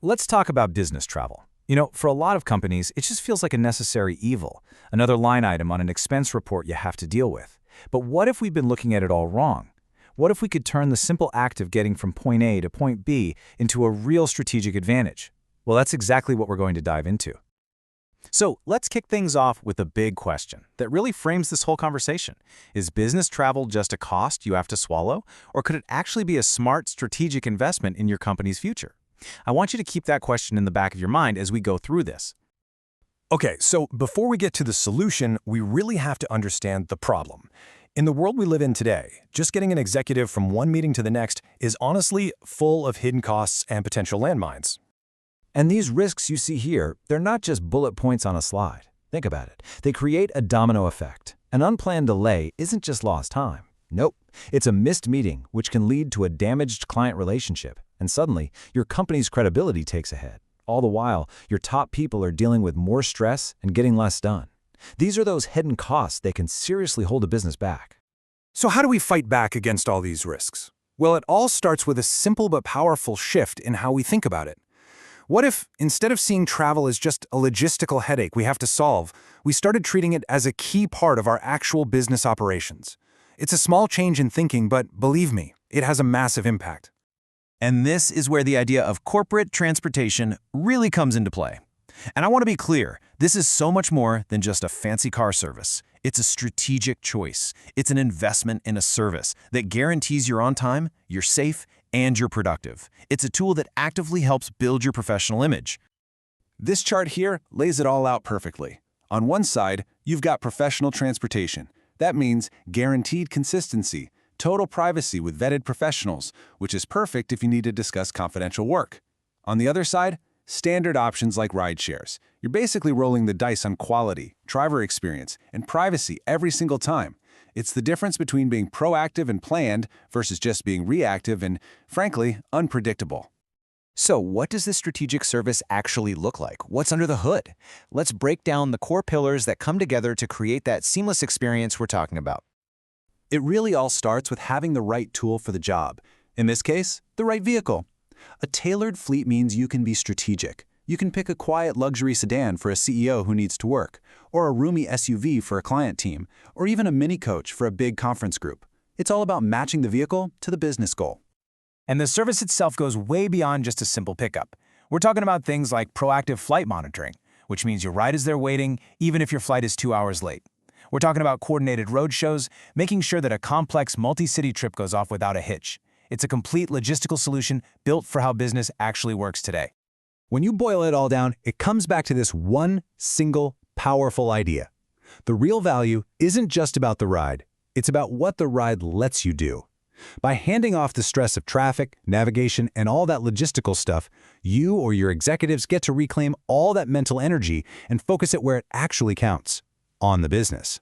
Let's talk about business travel. For a lot of companies, it just feels like a necessary evil, another line item on an expense report you have to deal with. But what if we've been looking at it all wrong? What if we could turn the simple act of getting from point A to point B into a real strategic advantage? Well, that's exactly what we're going to dive into. So let's kick things off with a big question that really frames this whole conversation. Is business travel just a cost you have to swallow, or could it actually be a smart strategic investment in your company's future? I want you to keep that question in the back of your mind as we go through this. Okay, so before we get to the solution, we really have to understand the problem. In the world we live in today, just getting an executive from one meeting to the next is honestly full of hidden costs and potential landmines. And these risks you see here, they're not just bullet points on a slide. Think about it. They create a domino effect. An unplanned delay isn't just lost time. Nope, it's a missed meeting, which can lead to a damaged client relationship. And suddenly, your company's credibility takes a hit. All the while, your top people are dealing with more stress and getting less done. These are those hidden costs that can seriously hold a business back. So how do we fight back against all these risks? Well, it all starts with a simple but powerful shift in how we think about it. What if, instead of seeing travel as just a logistical headache we have to solve, we started treating it as a key part of our actual business operations? It's a small change in thinking, but believe me, it has a massive impact. And this is where the idea of corporate transportation really comes into play. And I want to be clear, this is so much more than just a fancy car service. It's a strategic choice. It's an investment in a service that guarantees you're on time, you're safe, and you're productive. It's a tool that actively helps build your professional image. This chart here lays it all out perfectly. On one side, you've got professional transportation. That means guaranteed consistency, total privacy with vetted professionals, which is perfect if you need to discuss confidential work. On the other side, standard options like rideshares. You're basically rolling the dice on quality, driver experience, and privacy every single time. It's the difference between being proactive and planned versus just being reactive and, frankly, unpredictable. So what does this strategic service actually look like? What's under the hood? Let's break down the core pillars that come together to create that seamless experience we're talking about. It really all starts with having the right tool for the job. In this case, the right vehicle. A tailored fleet means you can be strategic. You can pick a quiet luxury sedan for a CEO who needs to work, or a roomy SUV for a client team, or even a mini coach for a big conference group. It's all about matching the vehicle to the business goal. And the service itself goes way beyond just a simple pickup. We're talking about things like proactive flight monitoring, which means your ride is there waiting, even if your flight is 2 hours late. We're talking about coordinated road shows, making sure that a complex multi-city trip goes off without a hitch. It's a complete logistical solution built for how business actually works today. When you boil it all down, it comes back to this one single, powerful idea. The real value isn't just about the ride. It's about what the ride lets you do. By handing off the stress of traffic, navigation, and all that logistical stuff, you or your executives get to reclaim all that mental energy and focus it where it actually counts, on the business.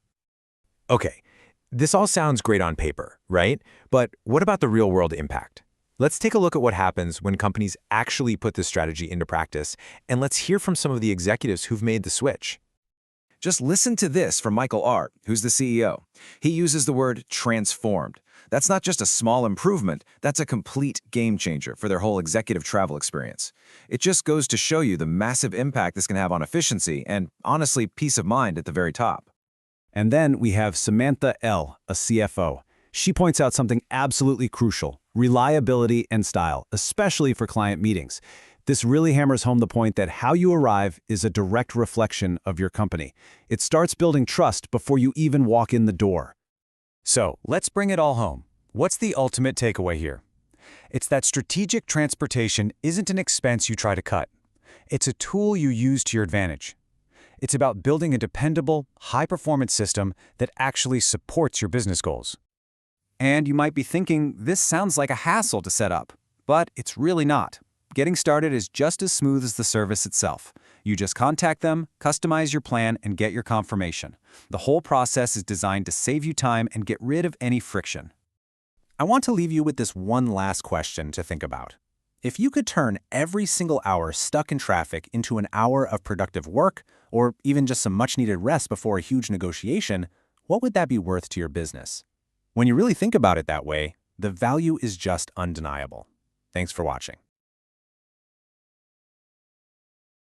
Okay, this all sounds great on paper, right? But what about the real-world impact? Let's take a look at what happens when companies actually put this strategy into practice, and let's hear from some of the executives who've made the switch. Just listen to this from Michael R., who's the CEO. He uses the word transformed. That's not just a small improvement, that's a complete game changer for their whole executive travel experience. It just goes to show you the massive impact this can have on efficiency and, honestly, peace of mind at the very top. And then we have Samantha L., a CFO. She points out something absolutely crucial: reliability and style, especially for client meetings. This really hammers home the point that how you arrive is a direct reflection of your company. It starts building trust before you even walk in the door. So let's bring it all home. What's the ultimate takeaway here? It's that strategic transportation isn't an expense you try to cut. It's a tool you use to your advantage. It's about building a dependable, high-performance system that actually supports your business goals. And you might be thinking, this sounds like a hassle to set up, but it's really not. Getting started is just as smooth as the service itself. You just contact them, customize your plan, and get your confirmation. The whole process is designed to save you time and get rid of any friction. I want to leave you with this one last question to think about. If you could turn every single hour stuck in traffic into an hour of productive work, or even just some much-needed rest before a huge negotiation, what would that be worth to your business? When you really think about it that way, the value is just undeniable. Thanks for watching.